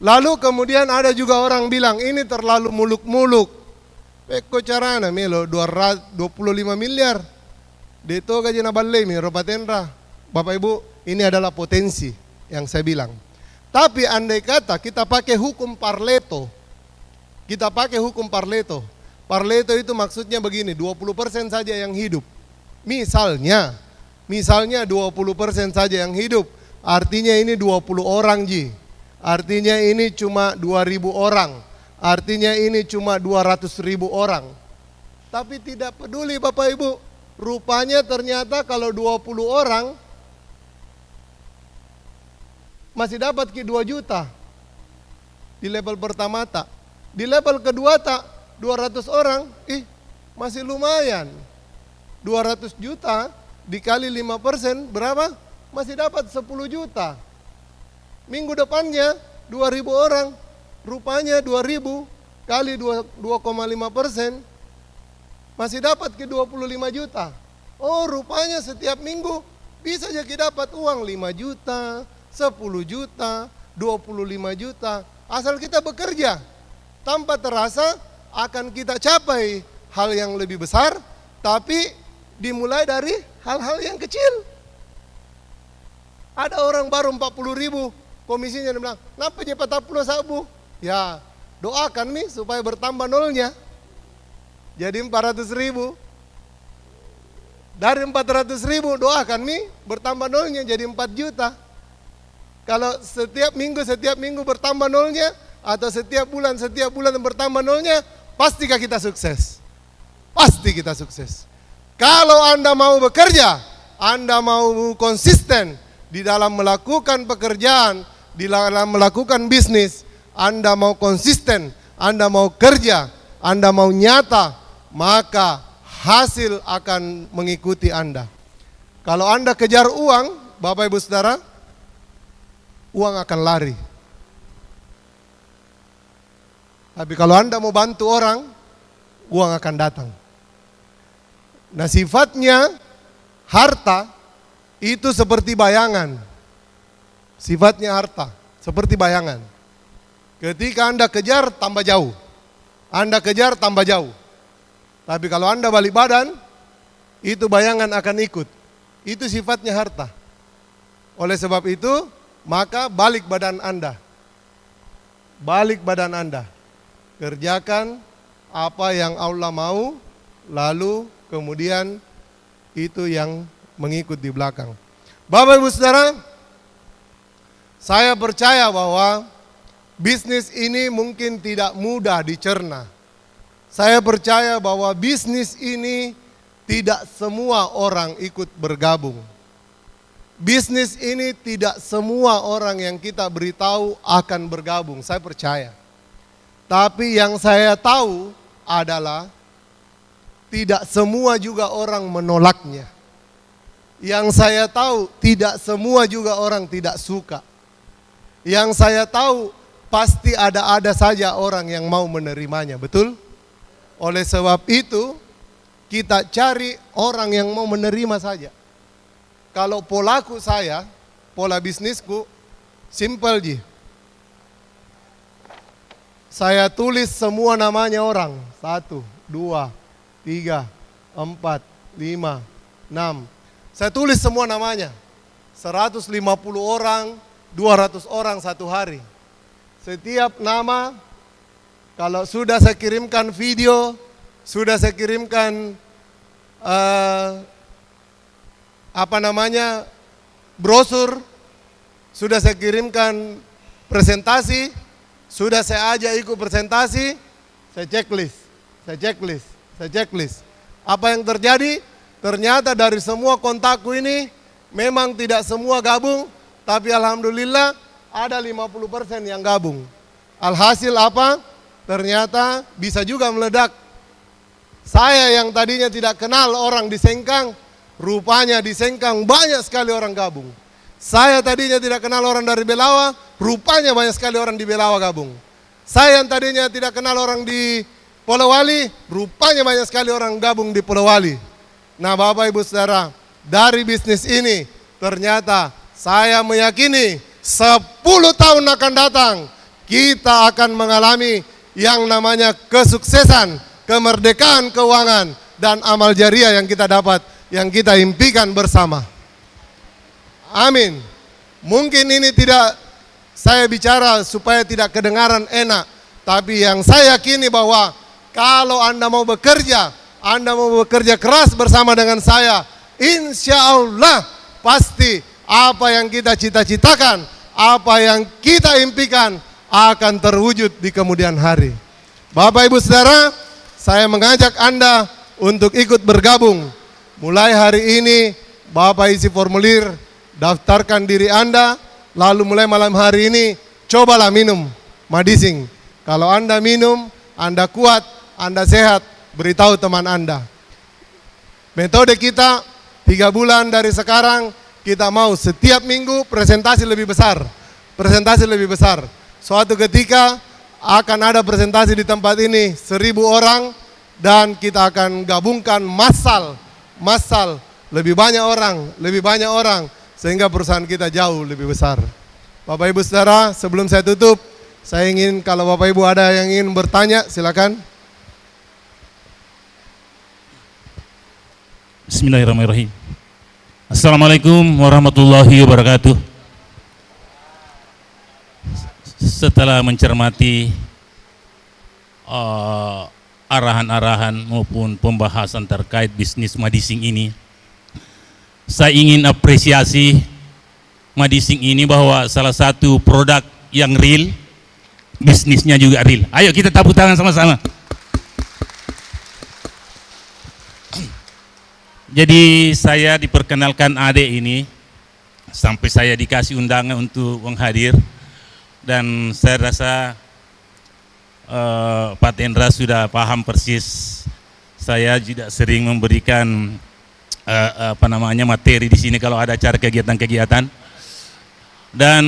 Lalu kemudian ada juga orang bilang, ini terlalu muluk-muluk. Peko carana melo 25 miliar. Deto gaji nabalai mi ropatenra. Bapak Ibu, ini adalah potensi yang saya bilang. Tapi andai kata kita pakai hukum Pareto. Kita pakai hukum Pareto. Pareto itu maksudnya begini, 20% saja yang hidup. Misalnya 20% saja yang hidup. Artinya ini 20 orang Ji. Artinya ini cuma 2000 orang. Artinya ini cuma 200.000 orang. Tapi tidak peduli Bapak Ibu. Rupanya ternyata kalau 20 orang masih dapat ke 2 juta. Di level pertama tak. Di level kedua tak. 200 orang, masih lumayan. 200 juta dikali 5% berapa? Masih dapat 10 juta. Minggu depannya 2000 orang, rupanya 2000 kali 2,5%, masih dapat ke 25 juta. Oh, rupanya setiap minggu bisa jadi dapat uang 5 juta, 10 juta, 25 juta. Asal kita bekerja, tanpa terasa akan kita capai hal yang lebih besar, tapi dimulai dari hal-hal yang kecil. Ada orang baru 40.000, komisinya dia bilang, kenapa dia 40 sabu? Ya, doakan nih supaya bertambah nolnya. Jadi 400.000. Dari 400.000 doakan nih bertambah nolnya jadi 4 juta. Kalau setiap minggu bertambah nolnya, atau setiap bulan bertambah nolnya, pastikah kita sukses? Pasti kita sukses. Kalau Anda mau bekerja, Anda mau konsisten di dalam melakukan pekerjaan, di dalam melakukan bisnis, Anda mau konsisten, Anda mau kerja, Anda mau nyata, maka hasil akan mengikuti Anda. Kalau Anda kejar uang, Bapak Ibu Saudara, uang akan lari. Tapi kalau Anda mau bantu orang, uang akan datang. Nah, sifatnya harta itu seperti bayangan. Sifatnya harta seperti bayangan. Ketika Anda kejar, tambah jauh. Anda kejar, tambah jauh. Tapi kalau Anda balik badan, itu bayangan akan ikut. Itu sifatnya harta. Oleh sebab itu, maka balik badan Anda. Balik badan Anda. Kerjakan apa yang Allah mau, lalu kemudian itu yang mengikut di belakang. Bapak Ibu Saudara, saya percaya bahwa bisnis ini mungkin tidak mudah dicerna. Saya percaya bahwa bisnis ini tidak semua orang ikut bergabung. Bisnis ini tidak semua orang yang kita beritahu akan bergabung, saya percaya. Tapi yang saya tahu adalah tidak semua juga orang menolaknya. Yang saya tahu tidak semua juga orang tidak suka. Yang saya tahu pasti ada saja orang yang mau menerimanya, betul? Oleh sebab itu kita cari orang yang mau menerima saja. Kalau polaku saya, pola bisnisku simple ji. Saya tulis semua namanya orang. 1, 2, 3, 4, 5, 6. Saya tulis semua namanya. 150 orang, 200 orang satu hari. Setiap nama, kalau sudah saya kirimkan video, sudah saya kirimkan brosur, sudah saya kirimkan presentasi, sudah saya ajak ikut presentasi, saya checklist. Apa yang terjadi? Ternyata dari semua kontakku ini memang tidak semua gabung, tapi alhamdulillah ada 50% yang gabung. Alhasil apa? Ternyata bisa juga meledak. Saya yang tadinya tidak kenal orang di Sengkang, rupanya di Sengkang banyak sekali orang gabung. Saya tadinya tidak kenal orang dari Belawa, rupanya banyak sekali orang di Belawa gabung. Saya yang tadinya tidak kenal orang di Polowali, rupanya banyak sekali orang gabung di Polowali. Nah, Bapak Ibu Saudara, dari bisnis ini ternyata saya meyakini 10 tahun akan datang kita akan mengalami yang namanya kesuksesan, kemerdekaan keuangan, dan amal jariah yang kita dapat, yang kita impikan bersama. Amin. Mungkin ini tidak saya bicara supaya tidak kedengaran enak, tapi yang saya yakini bahwa kalau Anda mau bekerja keras bersama dengan saya, insya Allah pasti apa yang kita cita-citakan, apa yang kita impikan akan terwujud di kemudian hari. Bapak Ibu Saudara, saya mengajak Anda untuk ikut bergabung. Mulai hari ini Bapak isi formulir, daftarkan diri Anda, lalu mulai malam hari ini cobalah minum Madising. Kalau Anda minum, Anda kuat, Anda sehat, beritahu teman Anda. Metode kita 3 bulan dari sekarang, kita mau setiap minggu presentasi lebih besar. Suatu ketika akan ada presentasi di tempat ini 1000 orang, dan kita akan gabungkan massal, lebih banyak orang, sehingga perusahaan kita jauh lebih besar. Bapak Ibu Saudara, sebelum saya tutup, saya ingin kalau Bapak Ibu ada yang ingin bertanya, silakan. Bismillahirrahmanirrahim. Assalamualaikum warahmatullahi wabarakatuh. Setelah mencermati arahan-arahan maupun pembahasan terkait bisnis Madising ini, saya ingin apresiasi Madising ini bahwa salah satu produk yang real, bisnisnya juga real. Ayo kita tepuk tangan sama-sama. Jadi saya diperkenalkan adik ini, sampai saya dikasih undangan untuk menghadir, dan saya rasa Pak Tendra sudah paham persis. Saya juga sering memberikan materi di sini kalau ada acara kegiatan-kegiatan. Dan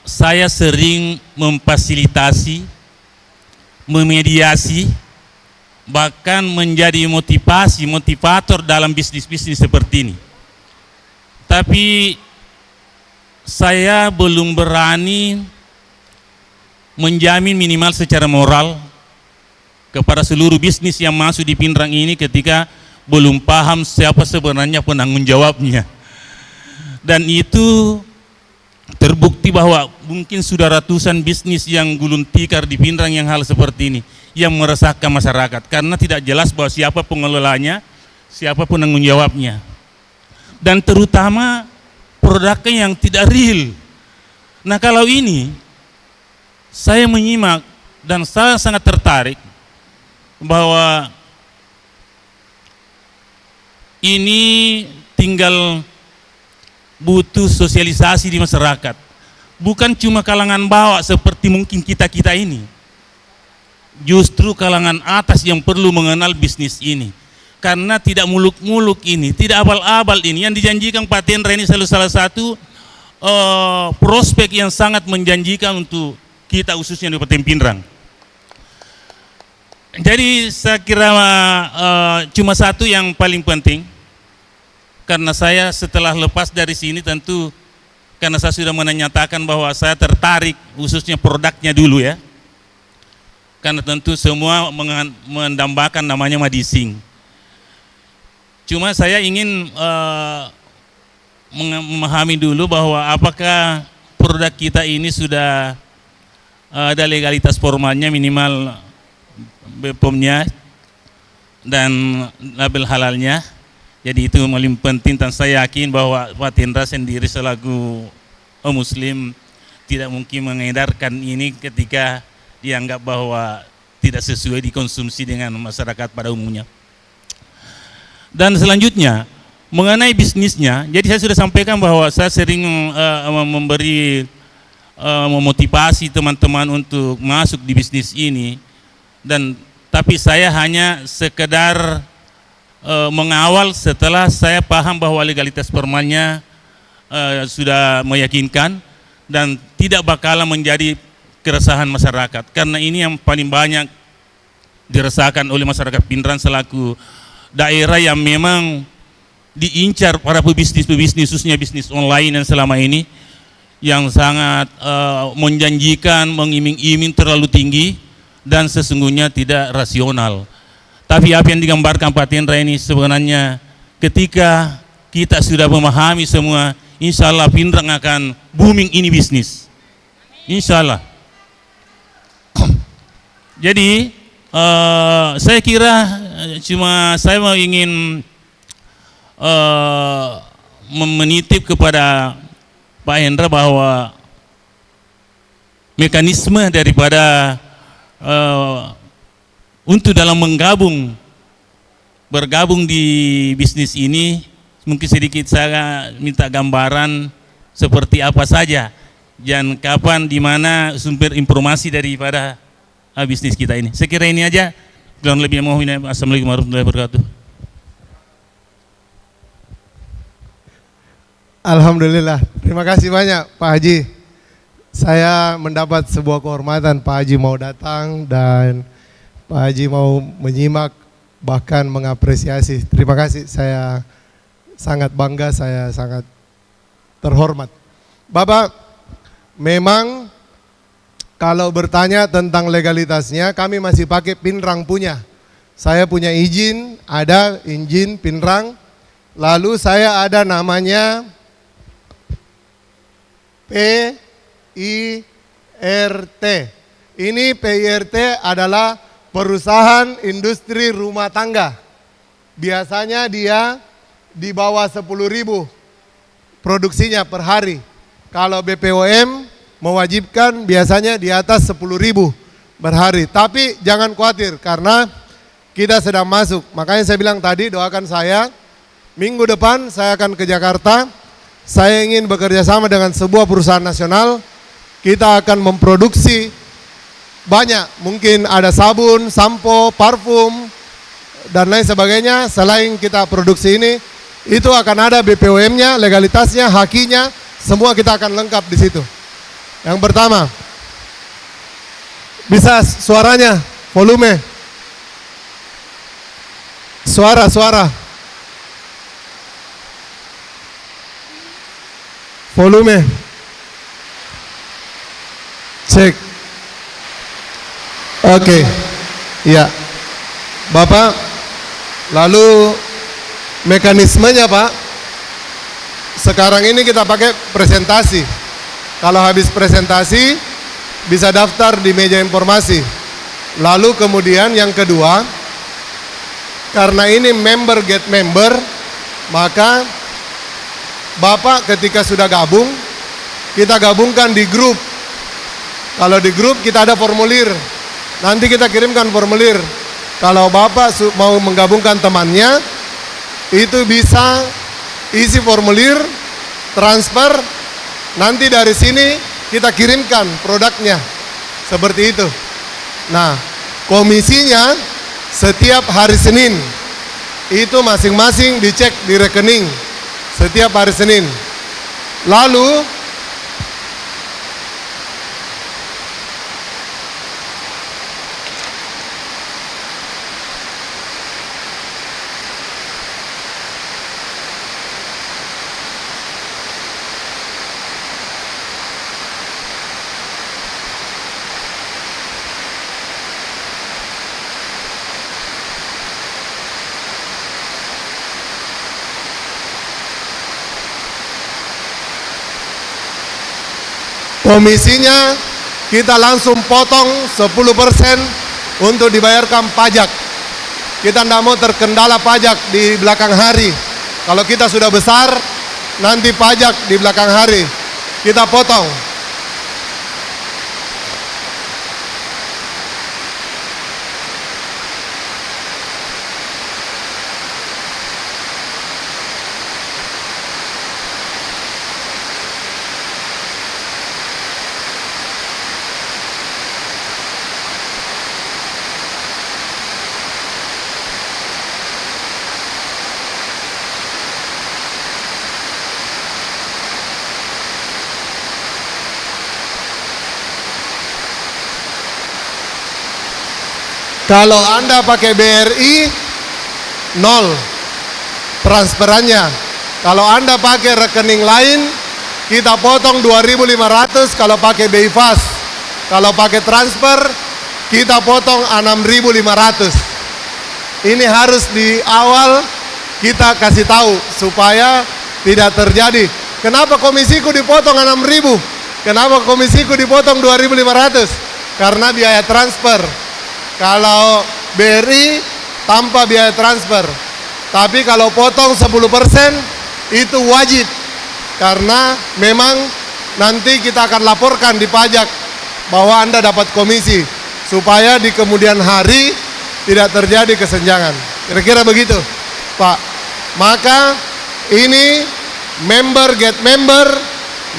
saya sering memfasilitasi, memediasi, bahkan menjadi motivator dalam bisnis-bisnis seperti ini. Tapi saya belum berani menjamin minimal secara moral kepada seluruh bisnis yang masuk di Pindrang ini ketika belum paham siapa sebenarnya penanggung jawabnya. Dan itu terbukti bahwa mungkin sudah ratusan bisnis yang gulung tikar di Pindrang yang hal seperti ini, yang meresahkan masyarakat karena tidak jelas bahwa siapa pengelolanya, siapa penanggung jawabnya, dan terutama produknya yang tidak real. Nah, kalau ini saya menyimak dan saya sangat tertarik bahwa ini tinggal butuh sosialisasi di masyarakat, bukan cuma kalangan bawah seperti mungkin kita-kita ini. Justru kalangan atas yang perlu mengenal bisnis ini, karena tidak muluk-muluk ini, tidak abal-abal ini. Yang dijanjikan Pak Tendra ini selalu salah satu prospek yang sangat menjanjikan untuk kita khususnya di Kabupaten Pindrang. Jadi saya kira cuma satu yang paling penting, karena saya setelah lepas dari sini tentu karena saya sudah menyatakan bahwa saya tertarik khususnya produknya dulu ya. Karena tentu semua mendambakan namanya Madising. Cuma saya ingin memahami dulu bahwa apakah produk kita ini sudah ada legalitas formalnya, minimal BPOM-nya dan label halalnya. Jadi itu paling penting, dan saya yakin bahwa Pak Tendra sendiri selaku Muslim tidak mungkin mengedarkan ini ketika dianggap bahwa tidak sesuai dikonsumsi dengan masyarakat pada umumnya. Dan selanjutnya mengenai bisnisnya, jadi saya sudah sampaikan bahwa saya sering memberi memotivasi teman-teman untuk masuk di bisnis ini, dan tapi saya hanya sekedar mengawal setelah saya paham bahwa legalitas formalnya sudah meyakinkan dan tidak bakalan menjadi keresahan masyarakat, karena ini yang paling banyak dirasakan oleh masyarakat Pindrang selaku daerah yang memang diincar para pebisnis khususnya bisnis online yang selama ini yang sangat menjanjikan, mengiming-iming terlalu tinggi dan sesungguhnya tidak rasional. Tapi apa yang digambarkan Pak Tendra ini sebenarnya ketika kita sudah memahami semua, insya Allah Pindrang akan booming ini bisnis, insya Allah. Jadi saya kira cuma saya mau ingin menitip kepada Pak Hendra bahwa mekanisme daripada untuk dalam bergabung di bisnis ini, mungkin sedikit saya minta gambaran seperti apa saja dan kapan, di mana sumber informasi daripada bisnis kita ini. Saya kira ini aja. Kurang lebih mohon. Assalamualaikum warahmatullahi wabarakatuh. Alhamdulillah. Terima kasih banyak Pak Haji. Saya mendapat sebuah kehormatan Pak Haji mau datang dan Pak Haji mau menyimak bahkan mengapresiasi. Terima kasih. Saya sangat bangga, saya sangat terhormat. Bapak, memang kalau bertanya tentang legalitasnya, kami masih pakai Pindrang punya. Saya punya izin, ada izin Pindrang. Lalu saya ada namanya PIRT. Ini PIRT adalah perusahaan industri rumah tangga. Biasanya dia di bawah 10.000 produksinya per hari. Kalau BPOM mewajibkan biasanya di atas 10.000 per hari. Tapi jangan khawatir karena kita sedang masuk. Makanya saya bilang tadi, doakan saya. Minggu depan saya akan ke Jakarta. Saya ingin bekerja sama dengan sebuah perusahaan nasional. Kita akan memproduksi banyak. Mungkin ada sabun, sampo, parfum, dan lain sebagainya. Selain kita produksi ini, itu akan ada BPOM-nya, legalitasnya, hakinya, Semua kita akan lengkap di situ. Yang pertama, bisa suaranya, volume. Suara. Volume. Cek. Oke. Ya. Bapak, lalu mekanismenya Pak, sekarang ini kita pakai presentasi. Kalau habis presentasi, bisa daftar di meja informasi. Lalu kemudian yang kedua, karena ini member get member, maka Bapak ketika sudah gabung, kita gabungkan di grup. Kalau di grup kita ada formulir, nanti kita kirimkan formulir. Kalau Bapak mau menggabungkan temannya, itu bisa isi formulir, transfer, nanti dari sini kita kirimkan produknya. Seperti itu. Nah, komisinya setiap hari Senin, itu masing-masing dicek di rekening setiap hari Senin. Lalu komisinya kita langsung potong 10% untuk dibayarkan pajak. Kita tidak mau terkendala pajak di belakang hari. Kalau kita sudah besar, nanti pajak di belakang hari kita potong. Kalau Anda pakai BRI, 0 transferannya. Kalau Anda pakai rekening lain, kita potong 2.500 kalau pakai BI Fast. Kalau pakai transfer, kita potong 6.500. Ini harus di awal kita kasih tahu supaya tidak terjadi. Kenapa komisiku dipotong 6.000? Kenapa komisiku dipotong 2.500? Karena biaya transfer. Kalau BRI tanpa biaya transfer. Tapi kalau potong 10% itu wajib. Karena memang nanti kita akan laporkan di pajak bahwa Anda dapat komisi. Supaya di kemudian hari tidak terjadi kesenjangan. Kira-kira begitu, Pak. Maka ini member get member,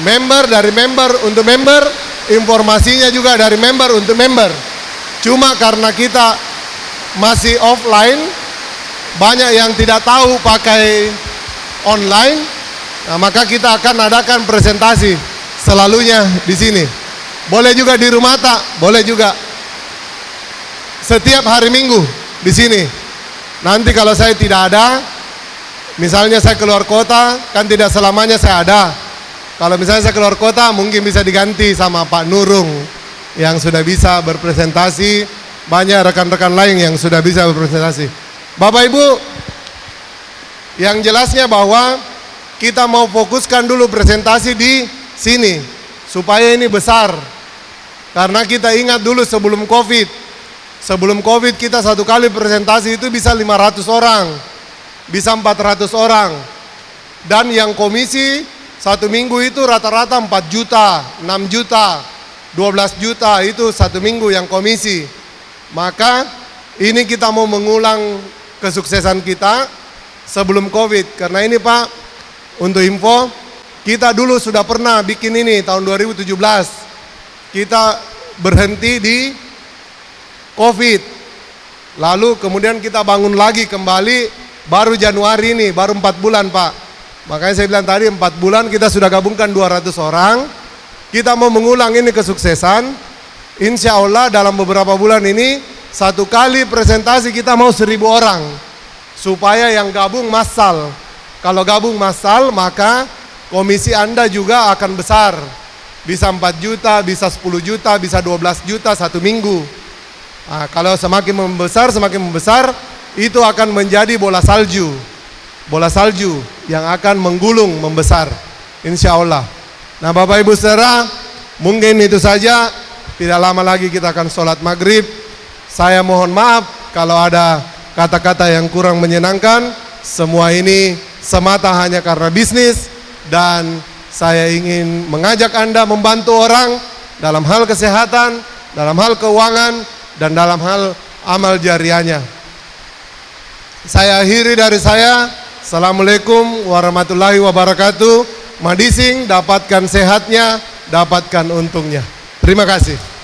member dari member untuk member, informasinya juga dari member untuk member. Cuma karena kita masih offline, banyak yang tidak tahu pakai online, nah maka kita akan adakan presentasi selalunya di sini. Boleh juga di rumah tak, boleh juga. Setiap hari Minggu di sini. Nanti kalau saya tidak ada, misalnya saya keluar kota, kan tidak selamanya saya ada. Kalau misalnya saya keluar kota, mungkin bisa diganti sama Pak Nurung yang sudah bisa berpresentasi, banyak rekan-rekan lain yang sudah bisa berpresentasi. Bapak Ibu, yang jelasnya bahwa kita mau fokuskan dulu presentasi di sini, supaya ini besar. Karena kita ingat dulu sebelum COVID kita satu kali presentasi itu bisa 500 orang, bisa 400 orang. Dan yang komisi satu minggu itu rata-rata 4 juta, 6 juta, 12 juta itu satu minggu yang komisi. Maka ini kita mau mengulang kesuksesan kita sebelum COVID. Karena ini Pak, untuk info, kita dulu sudah pernah bikin ini tahun 2017. Kita berhenti di COVID. Lalu kemudian kita bangun lagi kembali baru Januari ini, baru 4 bulan Pak. Makanya saya bilang tadi 4 bulan kita sudah gabungkan 200 orang. Kita mau mengulang ini kesuksesan. Insya Allah dalam beberapa bulan ini, 1 kali presentasi kita mau 1000 orang. Supaya yang gabung massal. Kalau gabung massal, maka komisi Anda juga akan besar. Bisa 4 juta, bisa 10 juta, bisa 12 juta 1 minggu. Nah, kalau semakin membesar, itu akan menjadi bola salju. Bola salju yang akan menggulung, membesar. Insya Allah. Nah Bapak Ibu Saudara, mungkin itu saja. Tidak lama lagi kita akan sholat maghrib. Saya mohon maaf kalau ada kata-kata yang kurang menyenangkan. Semua ini semata hanya karena bisnis. Dan saya ingin mengajak Anda membantu orang dalam hal kesehatan, dalam hal keuangan, dan dalam hal amal jariahnya. Saya akhiri dari saya. Assalamualaikum warahmatullahi wabarakatuh. Madising, dapatkan sehatnya, dapatkan untungnya. Terima kasih.